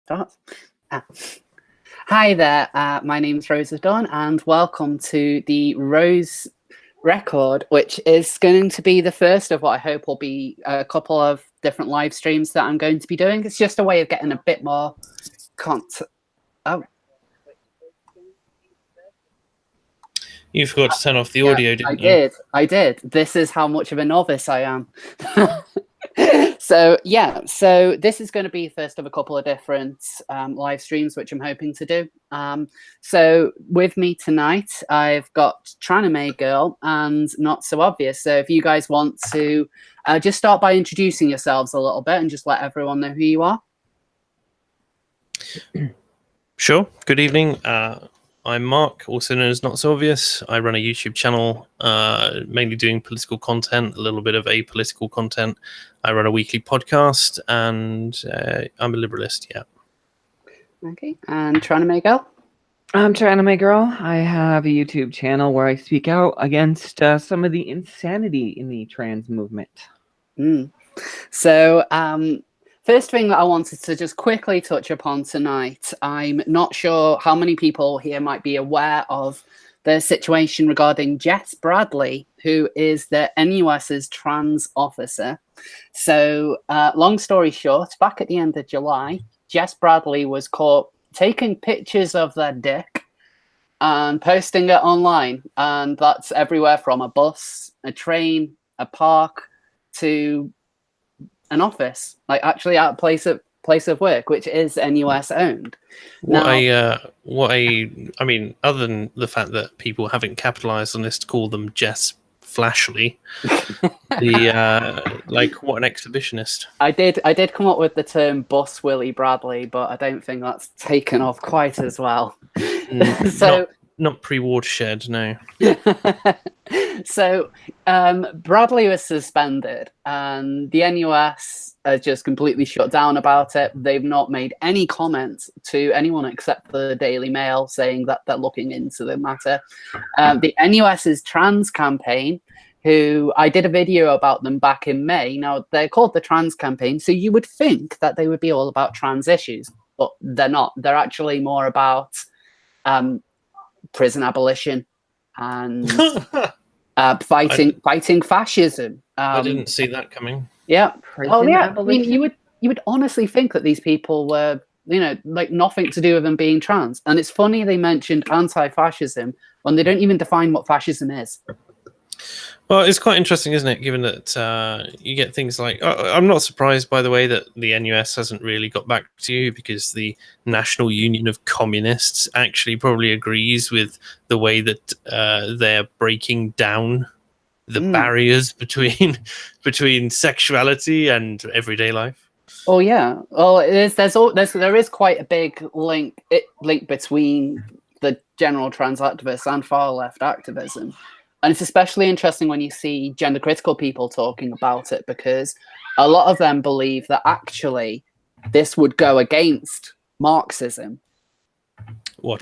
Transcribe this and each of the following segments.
Start. Ah. Hi there, my name's Rosa Dunn, and welcome to the Rose Record, which is going to be the first of what I hope will be a couple of different live streams that I'm going to be doing. It's just a way of getting a bit more content. Oh. You forgot to turn off the audio, didn't you? I did. This is how much of a novice I am. So this is going to be first of a couple of different live streams, which I'm hoping to do. So with me tonight, I've got Tranime Girl and Not So Obvious. So if you guys want to just start by introducing yourselves a little bit and just let everyone know who you are. Sure. Good evening. I'm Mark, also known as Not So Obvious. I run a YouTube channel, mainly doing political content, a little bit of apolitical content. I run a weekly podcast, and I'm a liberalist, yeah. Okay, and Tranime Girl? I'm Tranime Girl. I have a YouTube channel where I speak out against some of the insanity in the trans movement. So, first thing that I wanted to just quickly touch upon tonight, I'm not sure how many people here might be aware of the situation regarding Jess Bradley, who is the NUS's trans officer. So, long story short, back at the end of July, Jess Bradley was caught taking pictures of their dick and posting it online. And that's everywhere from a bus, a train, a park, to an office, like actually at a place of work, which is NUS owned. I mean, other than the fact that people haven't capitalized on this to call them Jess Flashly, what an exhibitionist. I did come up with the term Bus Willie Bradley, but I don't think that's taken off quite as well. So not pre-watershed, no. So Bradley was suspended, and the NUS has just completely shut down about it. They've not made any comments to anyone except the Daily Mail saying that they're looking into the matter. The NUS's trans campaign, who I did a video about them back in May. Now, they're called the Trans Campaign, so you would think that they would be all about trans issues, but they're not. They're actually more about prison abolition and fighting fascism. I didn't see that coming. Yeah. Prison abolition? I mean, you would honestly think that these people were, like nothing to do with them being trans. And it's funny they mentioned anti-fascism when they don't even define what fascism is. Well, it's quite interesting, isn't it? Given that you get things like, I'm not surprised, by the way, that the NUS hasn't really got back to you, because the National Union of Communists actually probably agrees with the way that they're breaking down the barriers between sexuality and everyday life. Oh yeah. Well, there is quite a big link between the general trans activists and far left activism. And it's especially interesting when you see gender critical people talking about it, because a lot of them believe that actually this would go against Marxism. What,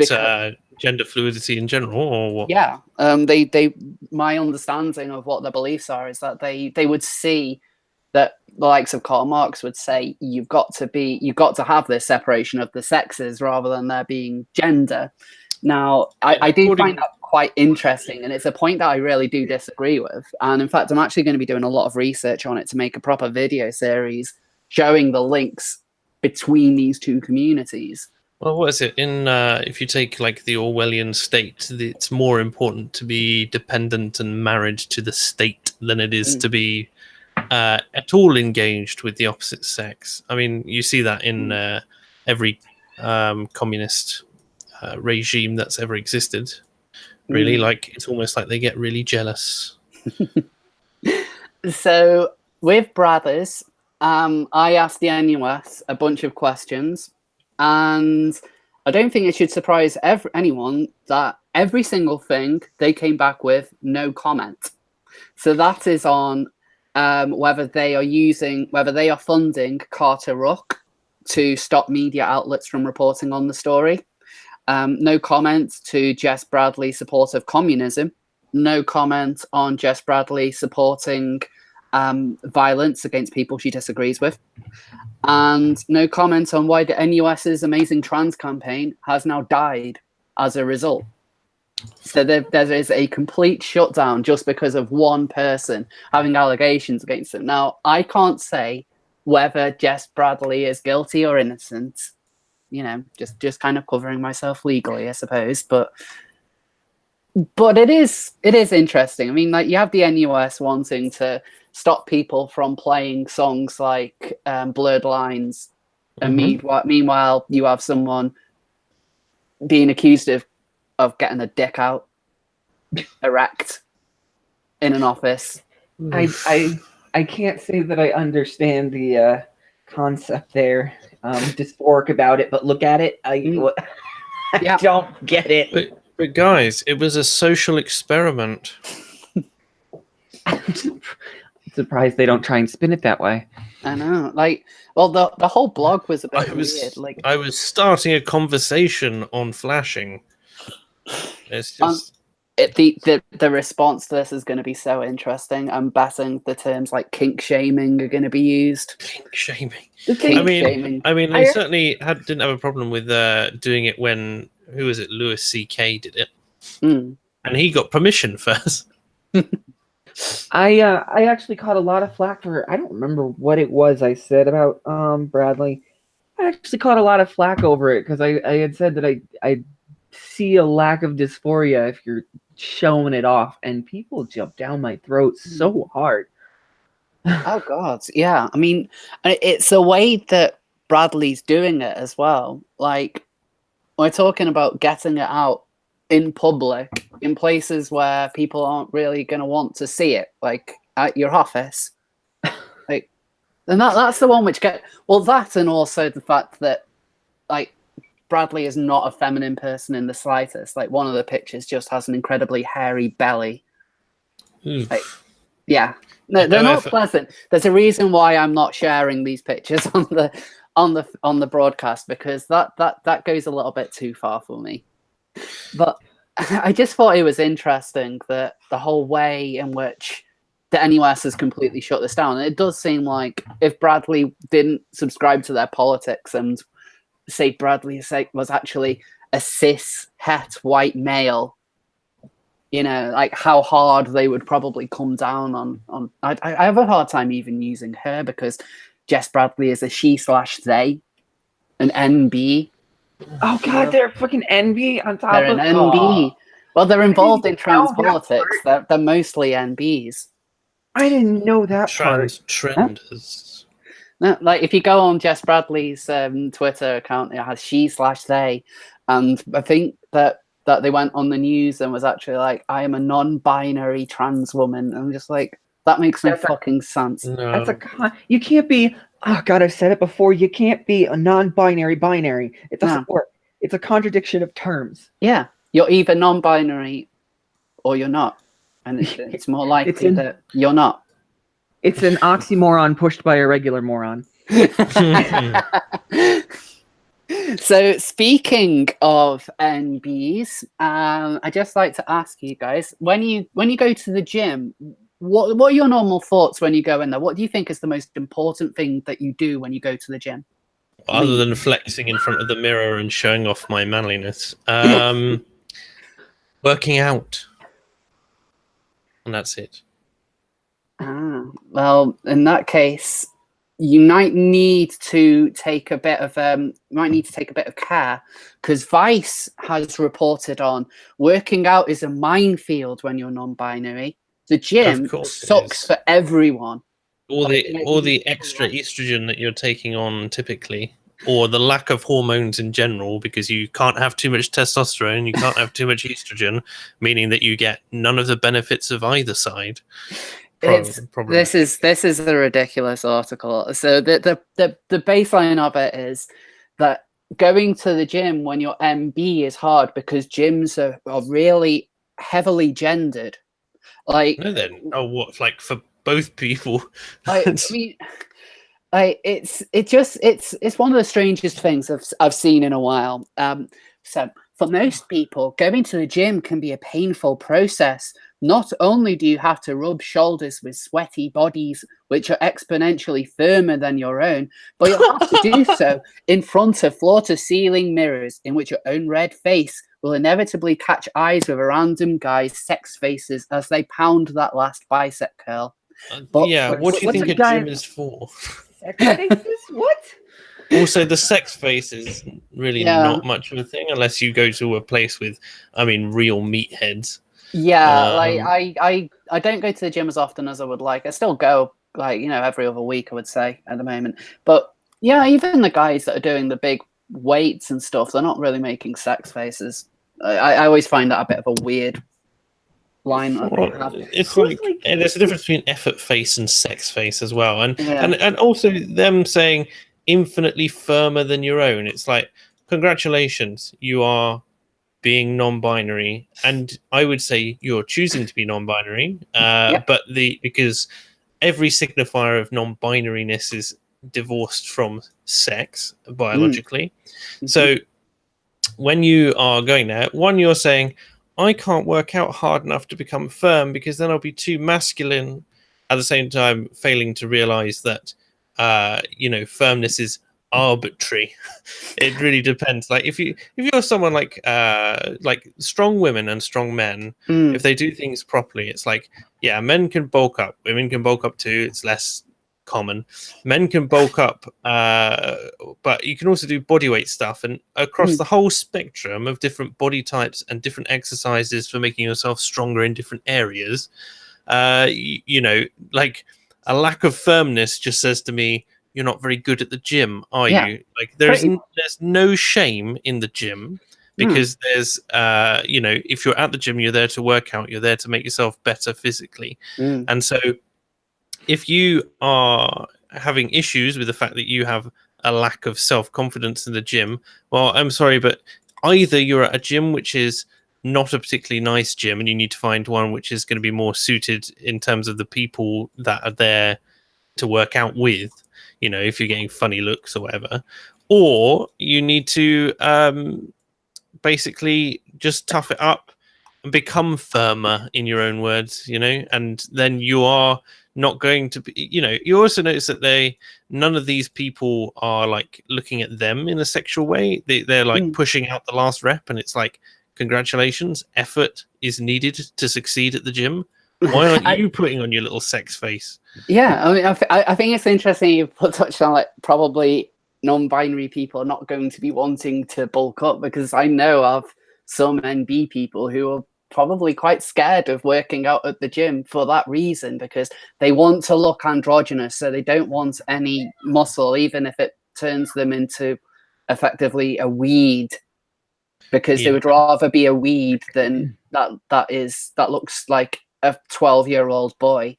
gender fluidity in general, or what? Yeah. My understanding of what their beliefs are is that they would see that the likes of Karl Marx would say you've got to have this separation of the sexes rather than there being gender. Now, I do find that quite interesting, and it's a point that I really do disagree with. And in fact, I'm actually going to be doing a lot of research on it to make a proper video series showing the links between these two communities. Well, what is it? If you take like the Orwellian state, it's more important to be dependent and married to the state than it is to be at all engaged with the opposite sex. I mean, you see that in every communist regime that's ever existed. Really, like, it's almost like they get really jealous. So with Brothers, I asked the NUS a bunch of questions, and I don't think it should surprise anyone that every single thing they came back with no comment. So that is on whether they are funding Carter Ruck to stop media outlets from reporting on the story. No comment to Jess Bradley support of communism. No comment on Jess Bradley supporting violence against people she disagrees with. And no comment on why the NUS's Amazing Trans campaign has now died as a result. So there is a complete shutdown just because of one person having allegations against them. Now, I can't say whether Jess Bradley is guilty or innocent. You know, just kind of covering myself legally, I suppose. But it is interesting. I mean, like, you have the NUS wanting to stop people from playing songs like Blurred Lines, and meanwhile you have someone being accused of getting a dick out erect in an office. I can't say that I understand the concept there. Dysphoric about it, but look at it. I don't get it. But guys, it was a social experiment. I'm surprised they don't try and spin it that way. I know. Like, well, the whole blog was a bit weird. Like, I was starting a conversation on flashing. It's just the response to this is going to be so interesting. I'm betting the terms like kink shaming are going to be used. Kink shaming. Shaming. I mean, they certainly didn't have a problem with doing it when, who was it? Louis C.K. did it, and he got permission first. I actually caught a lot of flack for, I don't remember what it was I said about Bradley. I actually caught a lot of flack over it because I had said that I see a lack of dysphoria if you're showing it off, and people jump down my throat so hard. Oh God, yeah. I mean, it's a way that Bradley's doing it as well. Like, we're talking about getting it out in public, in places where people aren't really going to want to see it, like at your office. Like, and that's the one which that, and also the fact that, like, Bradley is not a feminine person in the slightest. Like, one of the pictures just has an incredibly hairy belly. Like, yeah, no, they're not pleasant. There's a reason why I'm not sharing these pictures on the broadcast, because that goes a little bit too far for me. But I just thought it was interesting that the whole way in which the NUS has completely shut this down. And it does seem like if Bradley didn't subscribe to their politics and say Bradley was actually a cis het white male, you know, like how hard they would probably come down on. I have a hard time even using her, because Jess Bradley is a she/they, an NB. Oh God, they're fucking NB on top they're of an NB. Well, they're involved in trans politics. They're mostly NBs. I didn't know that trans trenders. No, like, if you go on Jess Bradley's Twitter account, it has she/they, and I think that they went on the news and was actually like, I am a non-binary trans woman. I'm just like, that makes no fucking sense. No. You can't be. Oh God, I've said it before. You can't be a non-binary binary. It doesn't work. It's a contradiction of terms. Yeah, you're either non-binary or you're not, and it's more likely that you're not. It's an oxymoron pushed by a regular moron. So, speaking of NBs, I'd just like to ask you guys, when you go to the gym, what are your normal thoughts when you go in there? What do you think is the most important thing that you do when you go to the gym? Other than flexing in front of the mirror and showing off my manliness, working out, and that's it. Well, in that case, you might need to take a bit of care, because Vice has reported on working out is a minefield when you're non-binary. The gym sucks for everyone. All the extra estrogen that you're taking on typically, or the lack of hormones in general, because you can't have too much testosterone, you can't have too much estrogen, meaning that you get none of the benefits of either side. This is a ridiculous article. So the baseline of it is that going to the gym when you're MB is hard because gyms are really heavily gendered. Like, no, then what? Like, for both people? I mean, it's one of the strangest things I've seen in a while. So for most people, going to the gym can be a painful process. not only do you have to rub shoulders with sweaty bodies which are exponentially firmer than your own, but you'll have to do so in front of floor-to-ceiling mirrors in which your own red face will inevitably catch eyes with a random guy's sex faces as they pound that last bicep curl. What do you think a gym is for? Sex faces? What? Also, the sex face is really not much of a thing unless you go to a place with, real meatheads. Yeah, I don't go to the gym as often as I would like. I still go every other week, I would say, at the moment. But yeah, even the guys that are doing the big weights and stuff, they're not really making sex faces. I always find that a bit of a weird line. It's like there's a difference between effort face and sex face as well, and also them saying infinitely firmer than your own. It's like, congratulations, you are being non-binary, and I would say you're choosing to be non-binary, but because every signifier of non-binariness is divorced from sex biologically. So when you are going there, you're saying, I can't work out hard enough to become firm because then I'll be too masculine, at the same time failing to realize that firmness is arbitrary. It really depends. Like if you're someone like strong women and strong men, if they do things properly, it's like, yeah, men can bulk up, women can bulk up too, it's less common. Men can bulk up, but you can also do bodyweight stuff, and across the whole spectrum of different body types and different exercises for making yourself stronger in different areas. Like a lack of firmness just says to me, you're not very good at the gym, are you? Like there's no shame in the gym, because there's if you're at the gym, you're there to work out, you're there to make yourself better physically. And so if you are having issues with the fact that you have a lack of self-confidence in the gym, well, I'm sorry, but either you're at a gym which is not a particularly nice gym and you need to find one which is going to be more suited in terms of the people that are there to work out with, if you're getting funny looks or whatever, or you need to basically just tough it up and become firmer, in your own words, and then you are not going to be, you also notice that none of these people are like looking at them in a sexual way. They're like pushing out the last rep, and it's like, congratulations, effort is needed to succeed at the gym. Why aren't you putting on your little sex face? Yeah, I think it's interesting you touched on like probably non-binary people are not going to be wanting to bulk up, because I know of some NB people who are probably quite scared of working out at the gym for that reason, because they want to look androgynous, so they don't want any muscle, even if it turns them into effectively a weed, because they would rather be a weed than that looks like a 12-year-old boy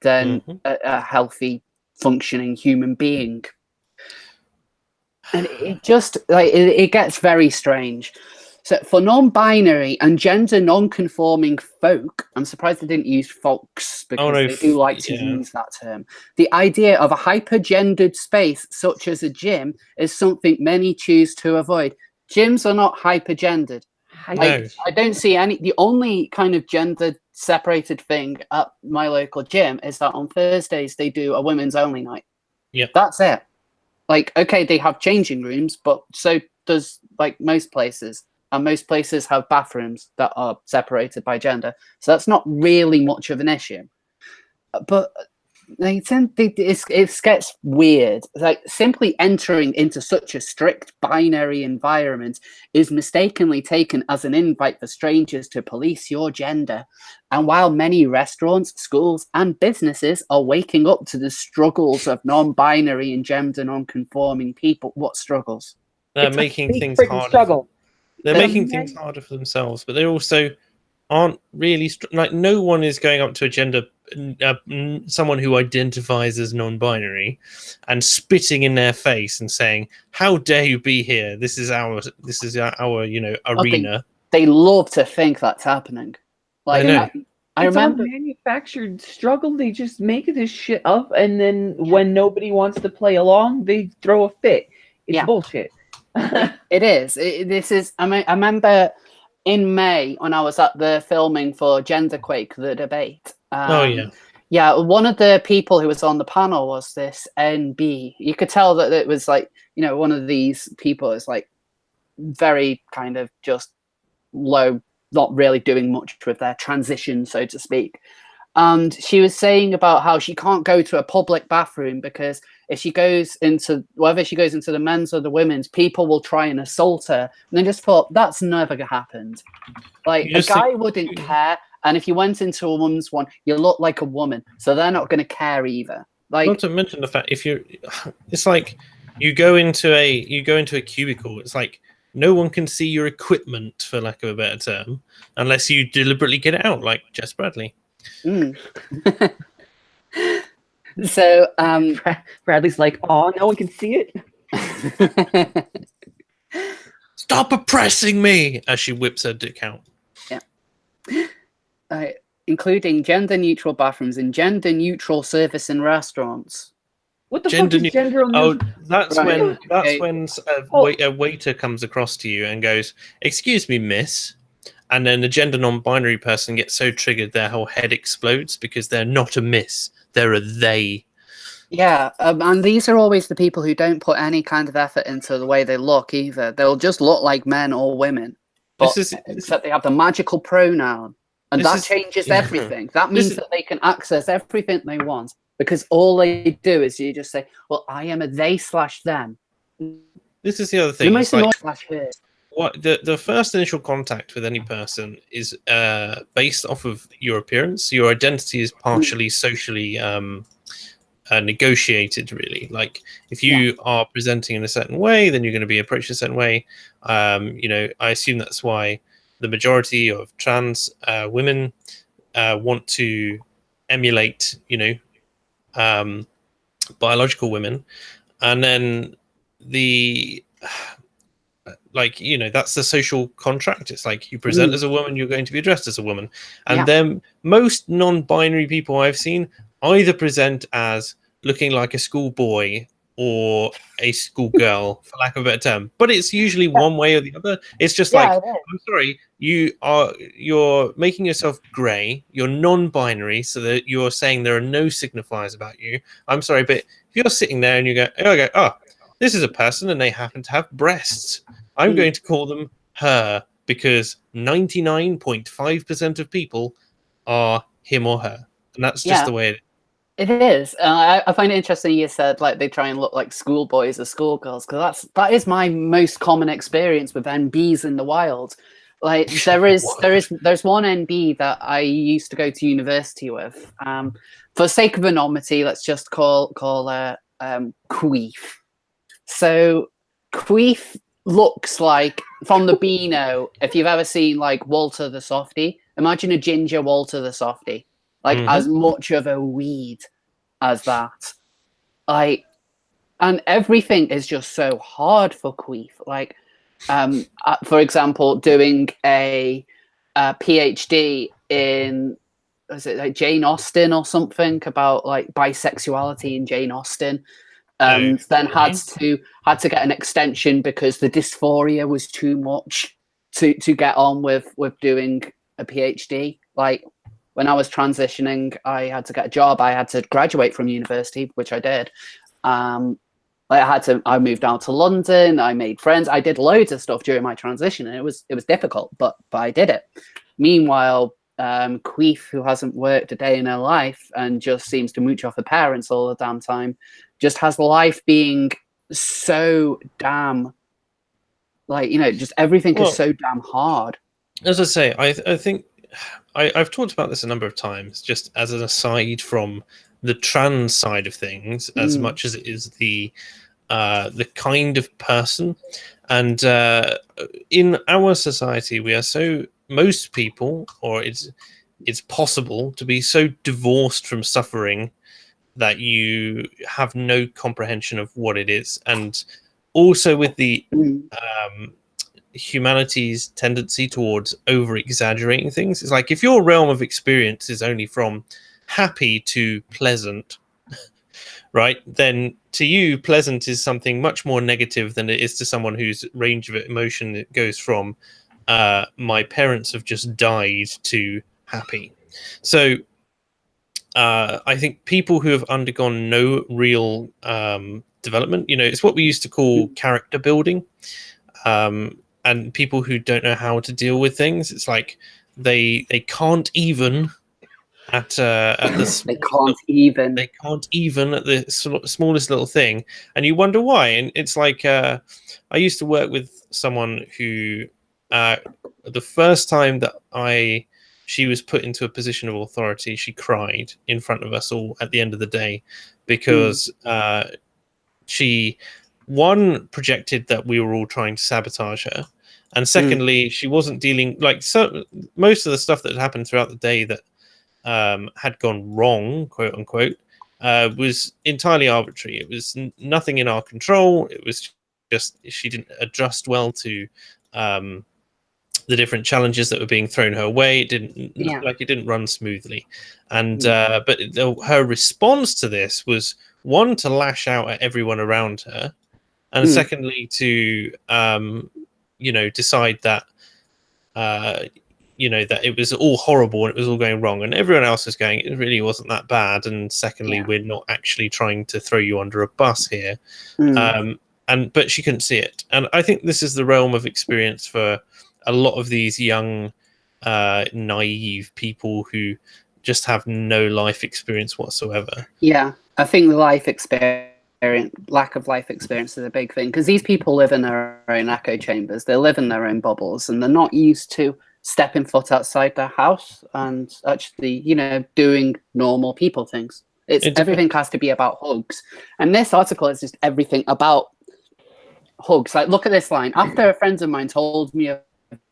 than a healthy functioning human being. And it just it gets very strange. So for non-binary and gender non-conforming folk, I'm surprised they didn't use folks, because they do like to use that term. The idea of a hypergendered space such as a gym is something many choose to avoid. Gyms are not hypergendered. No. I don't see any. The only kind of gender separated thing at my local gym is that on Thursdays they do a women's only night. Yeah, that's it. Like, okay, they have changing rooms, but so does like most places. And most places have bathrooms that are separated by gender. So that's not really much of an issue. But it gets weird. Like, simply entering into such a strict binary environment is mistakenly taken as an invite for strangers to police your gender. And while many restaurants, schools, and businesses are waking up to the struggles of non-binary and gender non-conforming people, what struggles? They're making things harder. They're making things harder for themselves, but they also aren't really like, no one is going up to a gender someone who identifies as non-binary and spitting in their face and saying, "How dare you be here? This is our arena." They love to think that's happening. Like, I remember manufactured struggle. They just make this shit up, and then when nobody wants to play along, they throw a fit. It's bullshit. It is. This is. I remember in May when I was at the filming for Genderquake, the debate. Oh yeah. Yeah, one of the people who was on the panel was this NB. You could tell that it was like, you know, one of these people is like very kind of just low, not really doing much with their transition, so to speak. And she was saying about how she can't go to a public bathroom because if she goes into, whether she goes into the men's or the women's, people will try and assault her. And I just thought, that's never happened. Like, a guy wouldn't care. And if you went into a woman's one, you look like a woman. So they're not going to care either. Like, not to mention the fact, it's like you go into a cubicle. It's like no one can see your equipment, for lack of a better term, unless you deliberately get it out, like Jess Bradley. So Bradley's like, oh, no one can see it. Stop oppressing me! As she whips her dick out. Yeah. Including gender-neutral bathrooms and gender-neutral service in restaurants. What the fuck is gender neutral? Oh, that's Right. when a waiter comes across to you and goes, "Excuse me, miss," and then the gender non-binary person gets so triggered their whole head explodes because they're not a miss, they're a they. Yeah, and these are always the people who don't put any kind of effort into the way they look either. They'll just look like men or women, but except they have the magical pronoun, and that changes everything. That means that they can access everything they want because all they do is you just say, "Well, I am a they/them." This is the other thing. The most annoying /her. What the first initial contact with any person is based off of your appearance. Your identity is partially socially negotiated, really. Like if you are presenting in a certain way, then you're going to be approached a certain way. You know, I assume that's why the majority of trans women want to emulate, you know, biological women, and then like, you know, that's the social contract. It's like you present as a woman, you're going to be addressed as a woman. And then most non-binary people I've seen either present as looking like a schoolboy or a schoolgirl, for lack of a better term. But it's usually one way or the other. It's just like, I'm sorry, you're making yourself grey, you're non-binary, so that you're saying there are no signifiers about you. I'm sorry, but if you're sitting there and you go, oh, this is a person and they happen to have breasts, I'm going to call them her because 99.5% of people are him or her. And that's just the way it is. It is. I find it interesting you said like they try and look like schoolboys or schoolgirls, because that is my most common experience with NBs in the wild. Like there's one NB that I used to go to university with. For the sake of anonymity, let's just call her Queef. So Queef looks like, from the Beano, if you've ever seen like Walter the Softie, imagine a ginger Walter the Softie. Like as much of a weed as that. Like, and everything is just so hard for Queef. Like, for example, doing a PhD in, was it like Jane Austen or something, about like bisexuality in Jane Austen. Then had to get an extension because the dysphoria was too much to get on with doing a PhD. Like, when I was transitioning, I had to get a job. I had to graduate from university, which I did. I moved down to London. I made friends. I did loads of stuff during my transition, and it was difficult, but I did it. Meanwhile, Queef, who hasn't worked a day in her life and just seems to mooch off her parents all the damn time, just has life being so damn, like, you know, just everything is so damn hard. As I say, I think I've talked about this a number of times, just as an aside from the trans side of things, as much as it is the kind of person. And in our society, we are most people, or it's possible to be so divorced from suffering that you have no comprehension of what it is. And also with the humanity's tendency towards over exaggerating things. It's like if your realm of experience is only from happy to pleasant, right, then to you pleasant is something much more negative than it is to someone whose range of emotion goes from my parents have just died to happy. So I think people who have undergone no real development, it's what we used to call character building, and people who don't know how to deal with things. It's like they can't even at the They can't even. they can't even at the smallest little thing, and you wonder why. And it's like I used to work with someone who the first time that she was put into a position of authority, she cried in front of us all at the end of the day because she, one, projected that we were all trying to sabotage her, and secondly, she wasn't dealing most of the stuff that had happened throughout the day that had gone wrong, quote unquote, was entirely arbitrary. It was nothing in our control. It was just she didn't adjust well to the different challenges that were being thrown her way. It didn't run smoothly, and but her response to this was, one, to lash out at everyone around her, and secondly to decide that that it was all horrible and it was all going wrong, and everyone else was going, it really wasn't that bad, and secondly, we're not actually trying to throw you under a bus here. But she couldn't see it, and I think this is the realm of experience for a lot of these young naive people who just have no life experience whatsoever. I think the lack of life experience is a big thing, because these people live in their own echo chambers, they live in their own bubbles, and they're not used to stepping foot outside their house and actually doing normal people things. Everything has to be about hugs, and this article is just everything about hugs. Like, look at this line: after a friend of mine told me of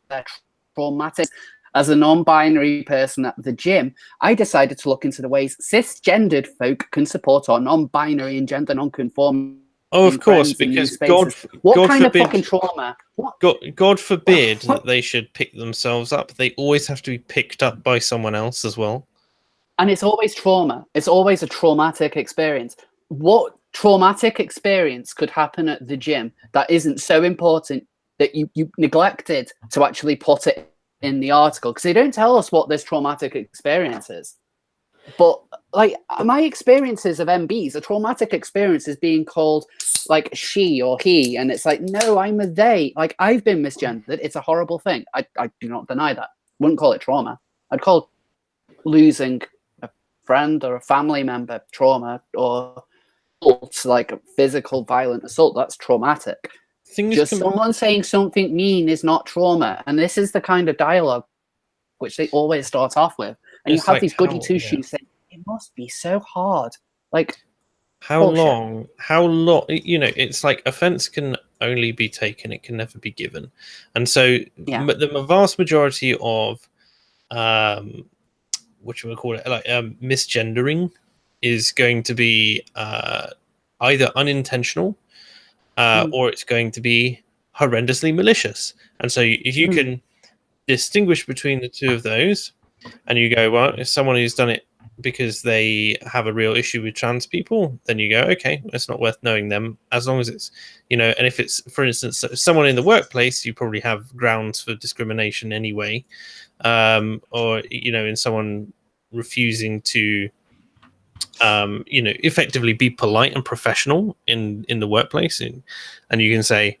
their traumatic as a non-binary person at the gym, I decided to look into the ways cisgendered folk can support our non-binary and gender non-conforming. Oh, of course, because God of forbid, fucking trauma? God forbid that they should pick themselves up. They always have to be picked up by someone else as well. And it's always trauma. It's always a traumatic experience. What traumatic experience could happen at the gym that isn't so important that you neglected to actually put it in the article? Because they don't tell us what this traumatic experience is. But like, my experiences of MBs, a traumatic experience is being called like she or he, and it's like, no, I'm a they. Like, I've been misgendered. It's a horrible thing. I do not deny that. Wouldn't call it trauma. I'd call losing a friend or a family member trauma, or assault, like a physical violent assault. That's traumatic. Someone saying something mean is not trauma. And this is the kind of dialogue which they always start off with. And you have like these goody two-shoes saying, it must be so hard. Like, how long, it's like offense can only be taken, it can never be given. And so the vast majority of what you would call it, like misgendering, is going to be either unintentional or it's going to be horrendously malicious. And so if you can distinguish between the two of those, and you go, well, if someone who's done it because they have a real issue with trans people, then you go, okay, it's not worth knowing them, as long as it's, and if it's, for instance, someone in the workplace, you probably have grounds for discrimination anyway, or, in someone refusing to, effectively be polite and professional in the workplace. And you can say,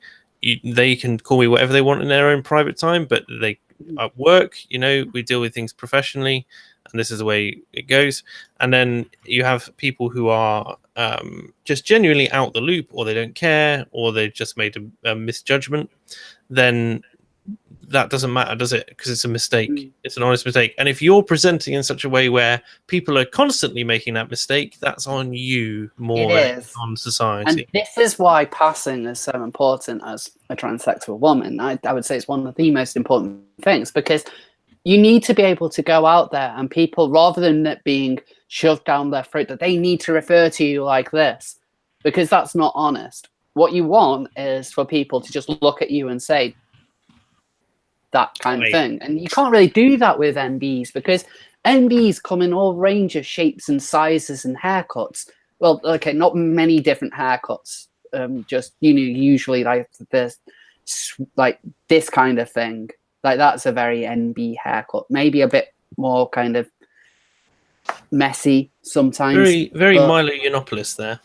they can call me whatever they want in their own private time, but they, at work, we deal with things professionally, and this is the way it goes. And then you have people who are just genuinely out the loop, or they don't care, or they've just made a misjudgment. Then that doesn't matter, does it? Because it's a mistake. It's an honest mistake. And if you're presenting in such a way where people are constantly making that mistake, that's on you more than on society. And this is why passing is so important as a transsexual woman. I would say it's one of the most important things, because you need to be able to go out there and people, rather than it being shoved down their throat that they need to refer to you like this, because that's not honest. What you want is for people to just look at you and say, that kind of thing. And you can't really do that with MBs, because MBs come in all range of shapes and sizes and haircuts. Well, okay, not many different haircuts. Just usually like this kind of thing. Like that's a very NB haircut. Maybe a bit more kind of messy sometimes. Very but Milo Yiannopoulos there.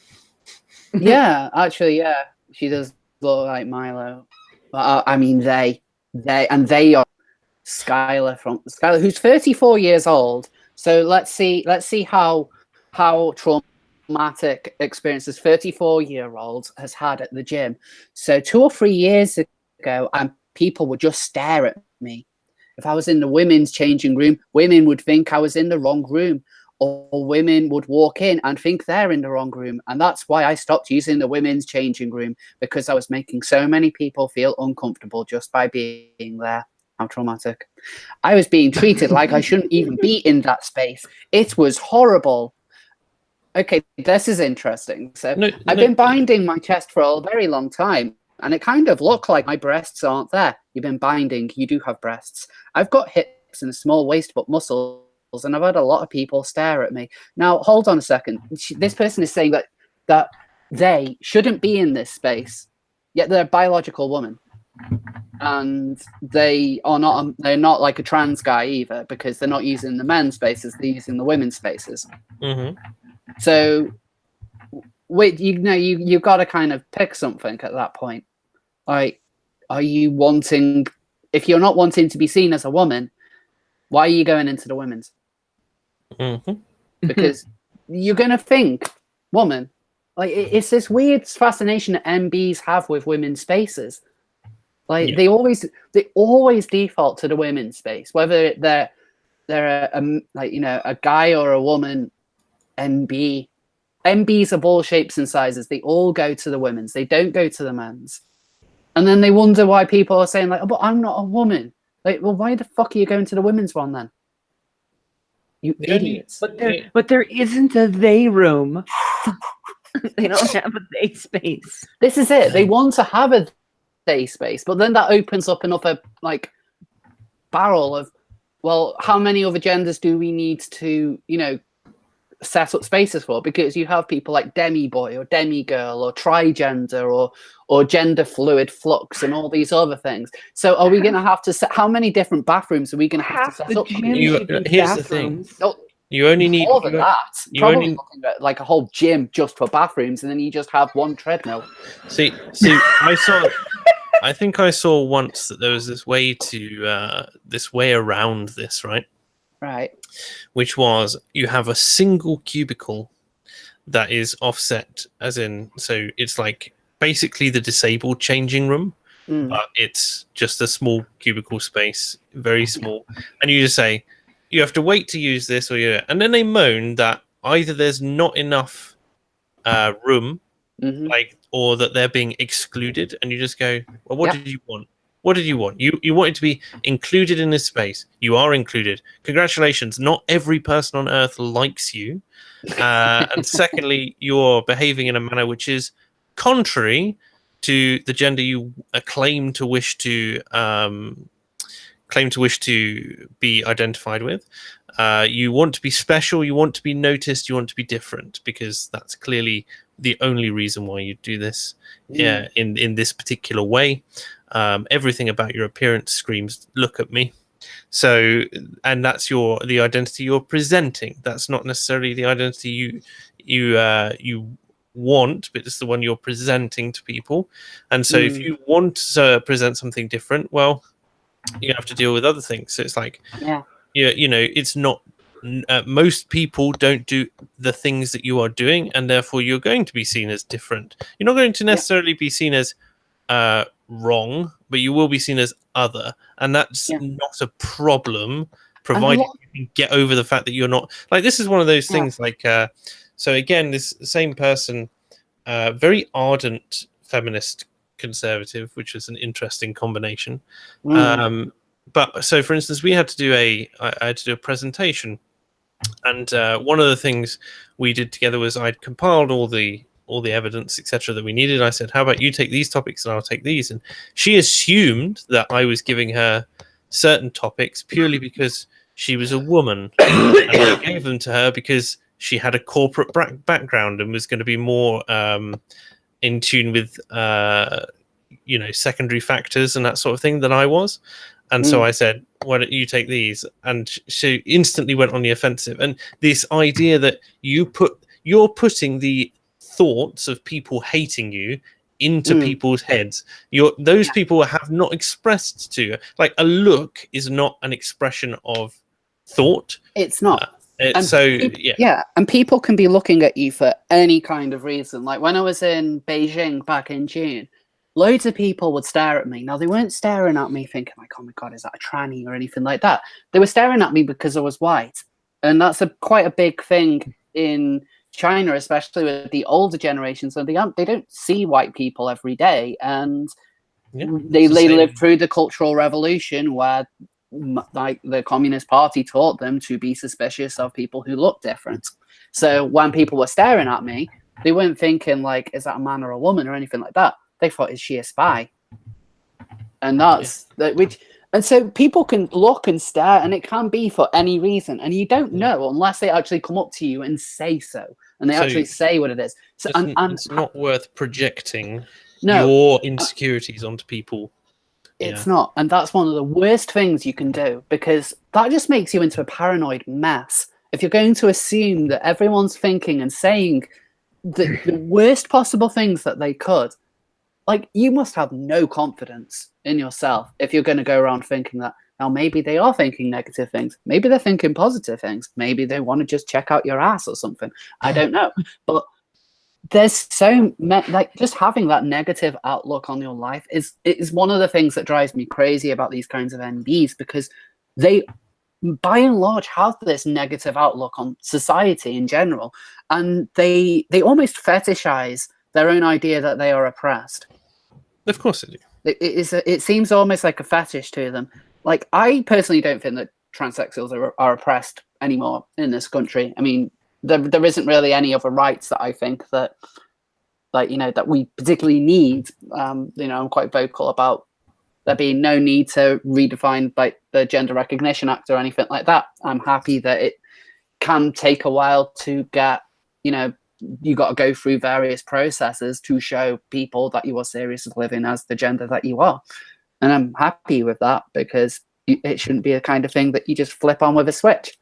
yeah, actually, yeah, she does look like Milo. But I mean, they are Skylar, who's 34 years old. So let's see how traumatic experiences 34-year-old has had at the gym. So 2 or 3 years ago, and people would just stare at me. If I was in the women's changing room, women would think I was in the wrong room, or women would walk in and think they're in the wrong room. And that's why I stopped using the women's changing room, because I was making so many people feel uncomfortable just by being there. How traumatic. I was being treated like I shouldn't even be in that space. It was horrible. Okay, this is interesting. So I've been binding my chest for a very long time, and it kind of looked like my breasts aren't there. You've been binding. You do have breasts. I've got hips and a small waist, but muscles, and I've had a lot of people stare at me. Now, hold on a second. This person is saying that they shouldn't be in this space, yet they're a biological woman. And they're not like a trans guy either, because they're not using the men's spaces, they're using the women's spaces. Mm-hmm. So wait, you've got to kind of pick something at that point. Like, are you wanting, if you're not wanting to be seen as a woman, why are you going into the women's? Mm-hmm. Because you're going to think woman. Like, it's this weird fascination that MBs have with women's spaces. Like, they always default to the women's space, whether they're a guy or a woman. MBs of all shapes and sizes. They all go to the women's. They don't go to the men's. And then they wonder why people are saying like, "Oh, but I'm not a woman." Like, well, why the fuck are you going to the women's one then? You idiots. But there isn't a they room. They don't have a they space. This is it. They want to have a they space, but then that opens up another like barrel of, well, how many other genders do we need to, set up spaces for? Because you have people like demi boy or demi girl or trigender or gender fluid flux and all these other things. So are we going to have to set, how many different bathrooms are we going to have to set up? Here's the thing. No, you only need more than that. Probably looking at like a whole gym just for bathrooms, and then you just have one treadmill. See, I think I saw once that there was this way around this, right? Right. Which was, you have a single cubicle that is offset, as in, so it's like basically the disabled changing room, but it's just a small cubicle space, very small. And you just say, you have to wait to use this, and then they moan that either there's not enough room, or that they're being excluded, and you just go, well, what did you want? What did you want? You wanted to be included in this space. You are included. Congratulations. Not every person on earth likes you. And secondly, you're behaving in a manner which is contrary to the gender you claim to wish to be identified with. You want to be special. You want to be noticed. You want to be different, because that's clearly the only reason why you do this. In this particular way. Everything about your appearance screams, look at me. So, and that's the identity you're presenting. That's not necessarily the identity you want, but it's the one you're presenting to people. And so if you want to present something different, well, you have to deal with other things. So it's like, it's not, most people don't do the things that you are doing, and therefore you're going to be seen as different. You're not going to necessarily be seen as wrong, but you will be seen as other, and that's not a problem, provided you can get over the fact that you're not, like, this is one of those things, like, so again, this same person, very ardent feminist conservative, which was an interesting combination. But so, for instance, I had to do a presentation, and one of the things we did together was I'd compiled all the evidence, etc., that we needed. I said, how about you take these topics and I'll take these? And she assumed that I was giving her certain topics purely because she was a woman, and I gave them to her because she had a corporate background and was going to be more in tune with secondary factors and that sort of thing than I was. And so I said, why don't you take these? And she instantly went on the offensive. And this idea that you're putting the thoughts of people hating you into people's heads. Those people have not expressed to you. Like, a look is not an expression of thought. It's not. And people can be looking at you for any kind of reason. Like when I was in Beijing back in June, loads of people would stare at me. Now, they weren't staring at me thinking like, oh my God, is that a tranny or anything like that? They were staring at me because I was white. And that's quite a big thing in China, especially with the older generations. So they don't see white people every day. And they lived through the Cultural Revolution where like the Communist Party taught them to be suspicious of people who look different. So when people were staring at me, they weren't thinking like, is that a man or a woman or anything like that? They thought, is she a spy? And and so people can look and stare, and it can be for any reason, and you don't know unless they actually come up to you and say so, and they actually say what it is. So it's not worth projecting your insecurities onto people. It's not. And that's one of the worst things you can do, because that just makes you into a paranoid mess. If you're going to assume that everyone's thinking and saying the worst possible things that they could, like, you must have no confidence in yourself if you're going to go around thinking that. Now, maybe they are thinking negative things. Maybe they're thinking positive things. Maybe they want to just check out your ass or something. I don't know. But there's like, just having that negative outlook on your life is one of the things that drives me crazy about these kinds of NBs, because they, by and large, have this negative outlook on society in general, and they almost fetishize their own idea that they are oppressed. Of course they do. It seems almost like a fetish to them. Like, I personally don't think that transsexuals are oppressed anymore in this country. I mean, there isn't really any other rights that I think that, like, that we particularly need. I'm quite vocal about there being no need to redefine like the Gender Recognition Act or anything like that. I'm happy that it can take a while to get, you got to go through various processes to show people that you are serious with living as the gender that you are. And I'm happy with that, because it shouldn't be a kind of thing that you just flip on with a switch.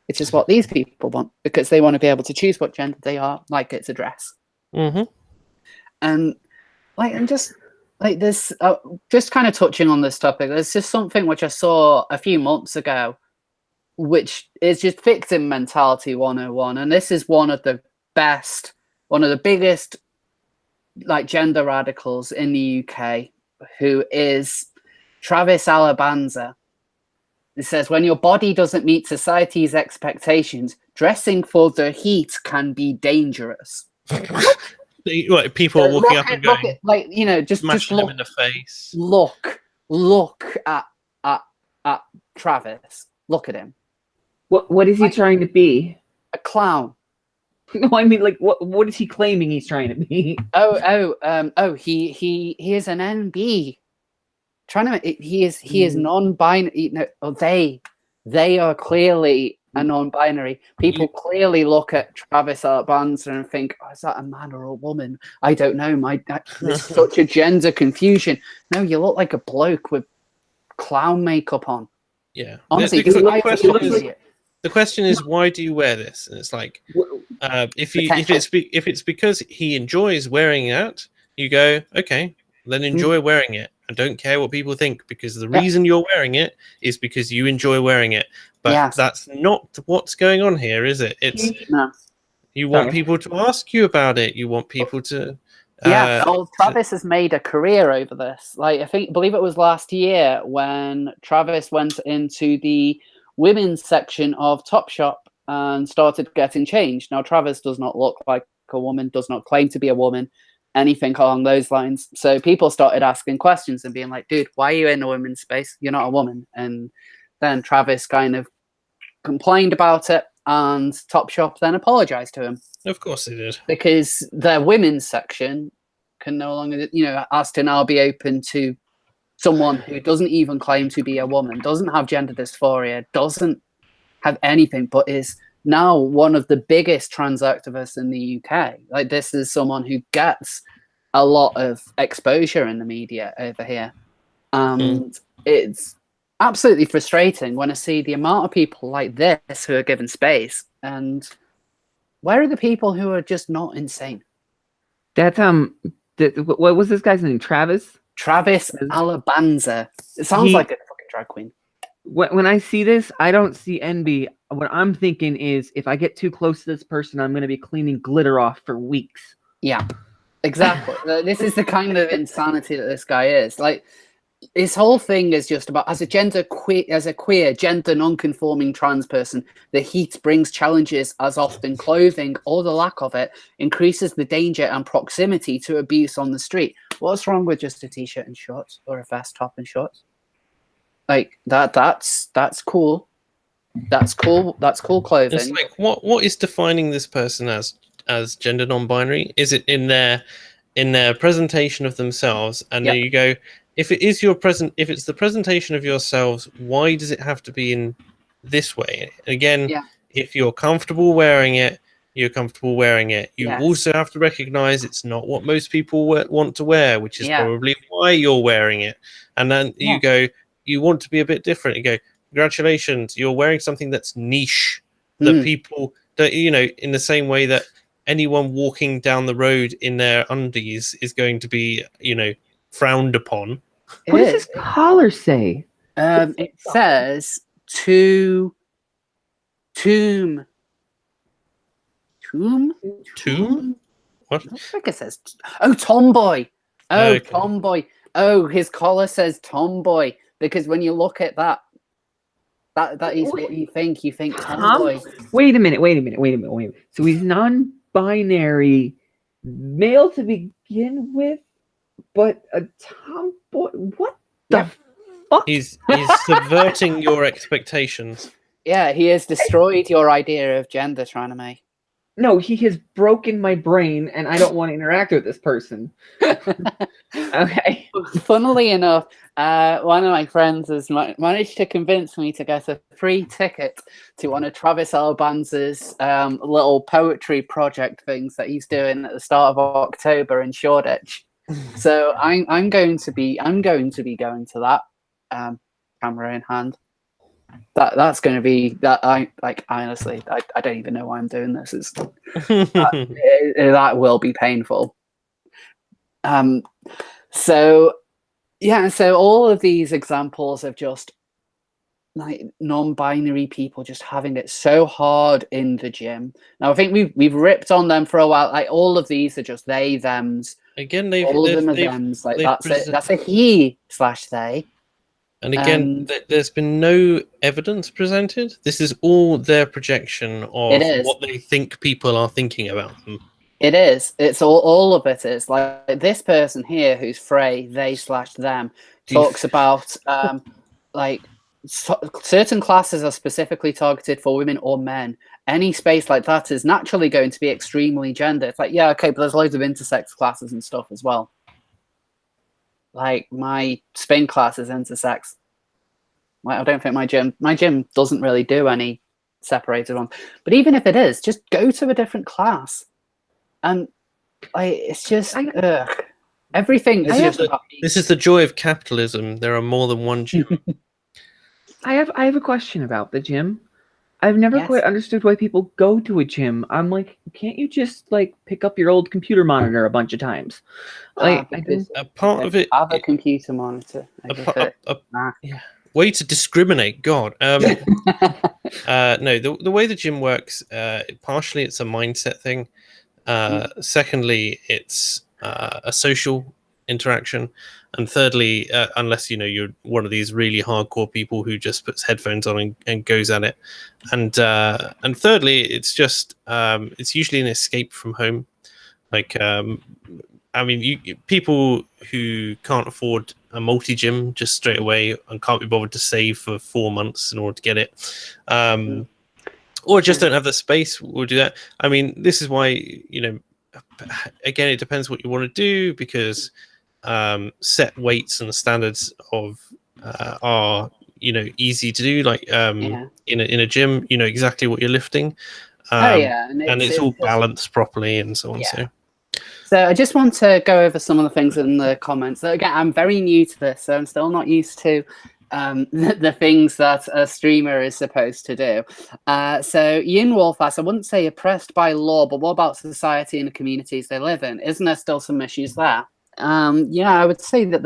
It's just what these people want, because they want to be able to choose what gender they are, like it's a dress. Mm-hmm. And like, and just like this, just kind of touching on this topic, there's just something which I saw a few months ago, which is just victim mentality 101. And this is one of the biggest like gender radicals in the UK, who is Travis Alabanza. It says, when your body doesn't meet society's expectations, dressing for the heat can be dangerous. What, people are walking up and going, like, just smashing look, them in the face. Look at Travis. Look at him. What is he trying to be? A clown. No, I mean, like, what is he claiming he's trying to be? He is an NB. He is non-binary. They are clearly a non-binary. People clearly look at Travis Alabanza and think, oh, is that a man or a woman? I don't know. There's such a gender confusion. No, you look like a bloke with clown makeup on. Yeah. Honestly, the question is, why do you wear this? And it's like, if it's because he enjoys wearing it, you go, okay, then enjoy wearing it. I don't care what people think, because the reason you're wearing it is because you enjoy wearing it. But that's not what's going on here, is it? It's you want people to ask you about it. You want people to. Travis has made a career over this. Like, believe it was last year when Travis went into the women's section of Topshop and started getting changed. Now, Travis does not look like a woman, does not claim to be a woman, anything along those lines. So people started asking questions and being like, dude, why are you in the women's space? You're not a woman. And then Travis kind of complained about it, and Topshop then apologized to him. Of course they did. Because their women's section can no longer, has to now be open to someone who doesn't even claim to be a woman, doesn't have gender dysphoria, doesn't have anything, but is now one of the biggest trans activists in the UK. Like, this is someone who gets a lot of exposure in the media over here. And it's absolutely frustrating when I see the amount of people like this who are given space, and where are the people who are just not insane? That's what was this guy's name? Travis? Travis Alabanza. It sounds like a fucking drag queen. When I see this, I don't see envy. What I'm thinking is, if I get too close to this person, I'm going to be cleaning glitter off for weeks. Yeah, exactly. This is the kind of insanity that this guy is. Like, his whole thing is just about, as a queer, gender non-conforming trans person, the heat brings challenges as often clothing, or the lack of it, increases the danger and proximity to abuse on the street. What's wrong with just a t-shirt and shorts, or a vest top and shorts? Like that's cool. That's cool. That's cool clothing. It's like, what is defining this person as gender non-binary? Is it in their presentation of themselves? And Yep. there you go. If it's the presentation of yourselves, why does it have to be in this way? Again, Yeah. if you're comfortable wearing it, you're comfortable wearing it. You Yes. also have to recognize it's not what most people want to wear, which is Yeah. probably why you're wearing it. And then you go, you want to be a bit different. You go, congratulations, you're wearing something that's niche, that people don't, in the same way that anyone walking down the road in their undies is going to be, frowned upon. What does this collar say? It says tomb. What? I think it says tomboy. Oh, Okay. tomboy. Oh, his collar says tomboy, because when you look at that is what you think. You think tomboy. Wait a minute. So he's non-binary, male to begin with, but a tomboy. What the fuck? He's subverting your expectations. Yeah, he has destroyed your idea of gender, Tranime. No, he has broken my brain, and I don't want to interact with this person. Okay. Funnily enough, one of my friends has managed to convince me to get a free ticket to one of Travis Albanza's little poetry project things that he's doing at the start of October in Shoreditch. So I'm going to be going to that, camera in hand. That's going to be that. Honestly, I don't even know why I'm doing this. It's that will be painful. So all of these examples of just like non-binary people just having it so hard in the gym. Now I think we've ripped on them for a while. Like, all of these are just they, thems. Again, all of them are thems. Like, that's a he/they. And again, there's been no evidence presented. This is all their projection of what they think people are thinking about them. It is. It's all of it is. Like, this person here who's Frey, they/them, talks about like certain classes are specifically targeted for women or men. Any space like that is naturally going to be extremely gendered. It's like, yeah, okay, but there's loads of intersex classes and stuff as well. Like, my spin class is intersex. Like, I don't think my gym doesn't really do any separated ones. But even if it is, just go to a different class. And it's just everything is just about this is the joy of capitalism. There are more than one gym. I have a question about the gym. I've never quite understood why people go to a gym. I'm like, can't you just like pick up your old computer monitor a bunch of times? Like, a part of it. I have a computer monitor. Way to discriminate, God. No, the way the gym works, partially it's a mindset thing. Secondly, it's a social interaction, and thirdly, unless you're one of these really hardcore people who just puts headphones on and goes at it, and thirdly, it's just it's usually an escape from home. Like, I mean, people who can't afford a multi-gym just straight away and can't be bothered to save for 4 months in order to get it, or just don't have the space will do that. I mean, this is why, again, it depends what you want to do, because set weights and standards of are easy to do. Like, in a gym, you know exactly what you're lifting, and it's all balanced properly and so on. So I just want to go over some of the things in the comments. So again, I'm very new to this, so I'm still not used to the things that a streamer is supposed to do. So Yin Wolf asks, I wouldn't say oppressed by law, but what about society and the communities they live in? Isn't there still some issues there? Yeah, I would say that